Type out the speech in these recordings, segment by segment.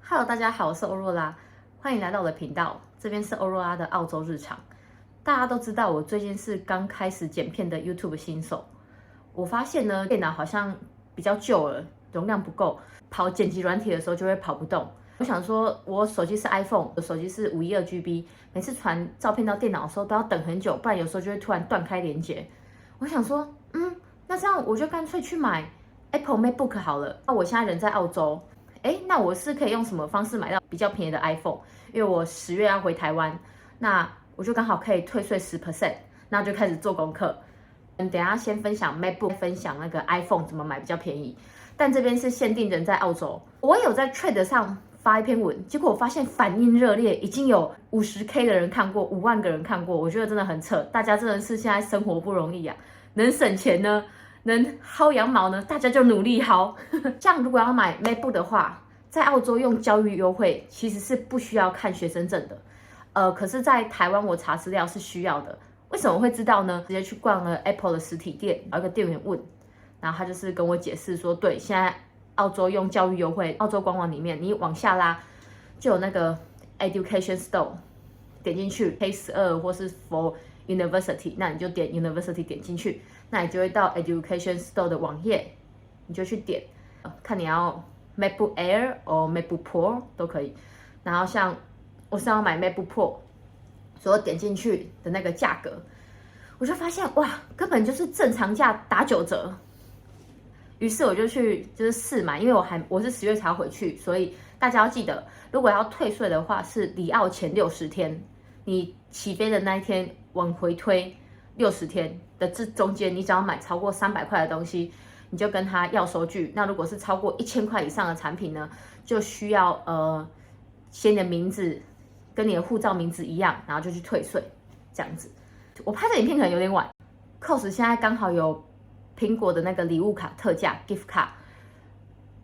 Hello，大家好，我是欧若拉，欢迎来到我的频道。这边是欧若拉的澳洲日常。大家都知道，我最近是刚开始剪片的 YouTube 新手。我发现呢，电脑好像比较旧了，容量不够，跑剪辑软体的时候就会跑不动。我想说，我手机是 iPhone， 我手机是512GB，每次传照片到电脑的时候都要等很久，不然有时候就会突然断开连接。我想说，那这样我就干脆去买 Apple MacBook 好了。那我现在人在澳洲。那我是可以用什么方式买到比较便宜的 iPhone？ 因为我10月要回台湾，那我就刚好可以退税10%，那就开始做功课。等一下先分享 MacBook， 分享那个 iPhone 怎么买比较便宜。但这边是限定人在澳洲，我有在 Trade 上发一篇文，结果我发现反应热烈，已经有50K 的人看过，5万个人看过，我觉得真的很扯。大家真的是现在生活不容易啊，能省钱呢？能薅羊毛呢，大家就努力薅。像如果要买 MacBook 的话，在澳洲用教育优惠其实是不需要看学生证的，可是，在台湾我查资料是需要的。为什么会知道呢？直接去逛了 Apple 的实体店，找一个店员问，然后他就是跟我解释说，对，现在澳洲用教育优惠，澳洲官网里面你往下拉就有那个 Education Store， 点进去 K12或是 For University， 那你就点 University 点进去。那你就会到 Education Store 的网页，你就去点，看你要 MacBook Air 或 MacBook Pro 都可以。然后像我是要买 MacBook Pro， 所以我点进去的那个价格，我就发现哇，根本就是正常价打9折。于是我就去试买，因为我是10月才回去，所以大家要记得，如果要退税的话是离澳前60天，你起飞的那一天往回推60天的这中间，你只要买超过300块的东西，你就跟他要收据。那如果是超过1000块以上的产品呢，就需要写你的名字跟你的护照名字一样，然后就去退税，这样子。我拍的影片可能有点晚 ，COS 现在刚好有苹果的那个礼物卡特价 gift 卡，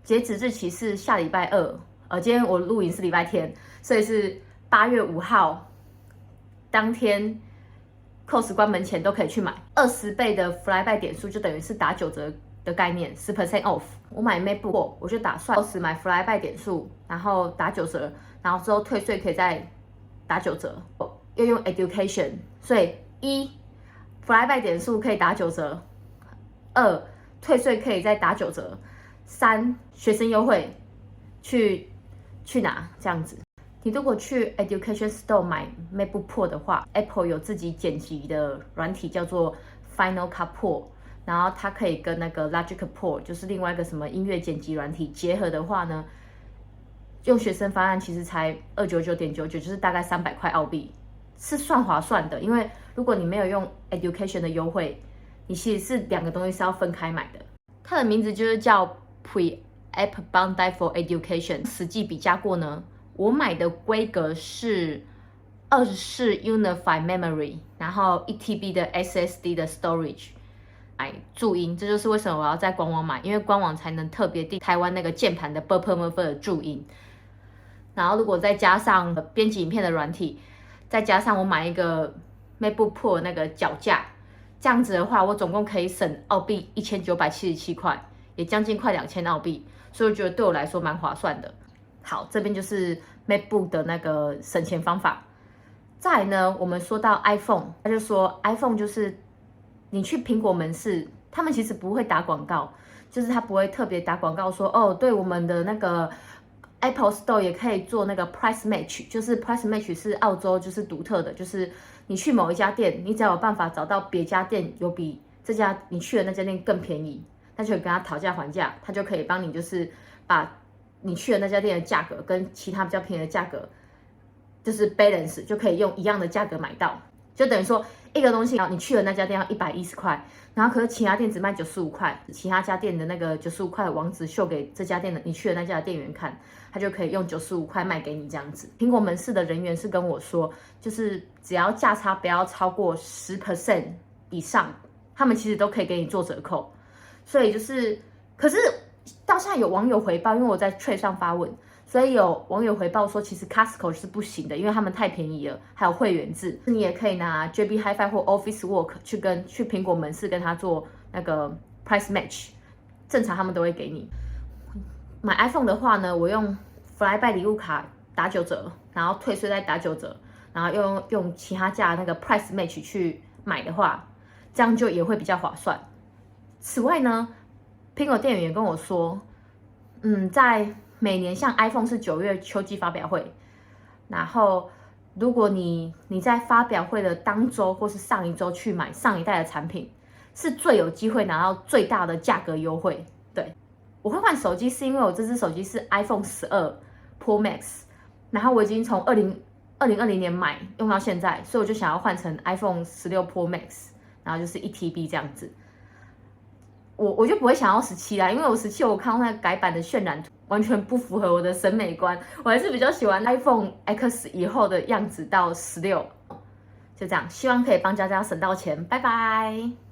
截止日期是下礼拜2，今天我录影是礼拜天，所以是8月5号当天。COS 关门前都可以去买，20倍的 Flybuy 点数就等于是打9折的概念，10% off。我买 MacBook， 我就打算COS买 Flybuy 点数，然后打9折，然后之后退税可以再打9折。又用 Education， 所以Flybuy 点数可以打9折，2退税可以再打9折，3学生优惠去拿这样子。你如果去 Education Store 买 MacBook Pro 的话 ，Apple 有自己剪辑的软体叫做 Final Cut Pro， 然后它可以跟那个 Logic Pro， 就是另外一个什么音乐剪辑软体结合的话呢，用学生方案其实才299.99，就是大概300块澳币，是算划算的。因为如果你没有用 Education 的优惠，你其实是2个东西是要分开买的。它的名字就是叫 Pre-App Bundle for Education， 实际比价过呢。我买的规格是24 Unified Memory， 然后1TB 的 SSD 的 Storage， 注音，这就是为什么我要在官网买，因为官网才能特别定台湾那个键盘的 //的注音。然后如果再加上编辑影片的软体，再加上我买一个 MacBook Pro 那个脚架，这样子的话，我总共可以省澳币1977块，也将近快2000澳币，所以我觉得对我来说蛮划算的。好，这边就是 MacBook 的那个省钱方法。再来呢，我们说到 iPhone， 他就说 iPhone 就是你去苹果门市，他们其实不会打广告，就是他不会特别打广告说哦，对我们的那个 Apple Store 也可以做那个 Price Match， 就是 Price Match 是澳洲就是独特的，就是你去某一家店，你只要有办法找到别家店有比这家你去的那家店更便宜，那就跟他讨价还价，他就可以帮你就是把你去的那家店的价格跟其他比较便宜的价格，就是 balance， 就可以用一样的价格买到，就等于说一个东西你去的那家店要110块，然后可是其他店只卖95块，其他家店的那个95块的网址秀给这家店的你去的那家的店员看，他就可以用95块卖给你这样子。苹果门市的人员是跟我说，就是只要价差不要超过10% 以上，他们其实都可以给你做折扣。所以就是，可是到现在有网友回报，因为我在 Trade 上发文，所以有网友回报说，其实 Costco 是不行的，因为他们太便宜了，还有会员制。你也可以拿 JB Hi-Fi 或 Office Work 去苹果门市跟他做那个 Price Match， 正常他们都会给你。买 iPhone 的话呢，我用 Flyby 礼物卡打9折，然后退税再打9折，然后用其他家那个 Price Match 去买的话，这样就也会比较划算。此外呢，苹果店员也跟我说，在每年像 iPhone 是9月秋季发表会，然后如果你在发表会的当周或是上一周去买上一代的产品，是最有机会拿到最大的价格优惠。对，我会换手机是因为我这只手机是 iPhone 12 Pro Max， 然后我已经从2020年买用到现在，所以我就想要换成 iPhone 16 Pro Max， 然后就是1TB 这样子。我就不会想要17啦，因为我17我看到那个改版的渲染图完全不符合我的审美观，我还是比较喜欢 iPhone X 以后的样子到16，就这样，希望可以帮佳佳省到钱，拜拜。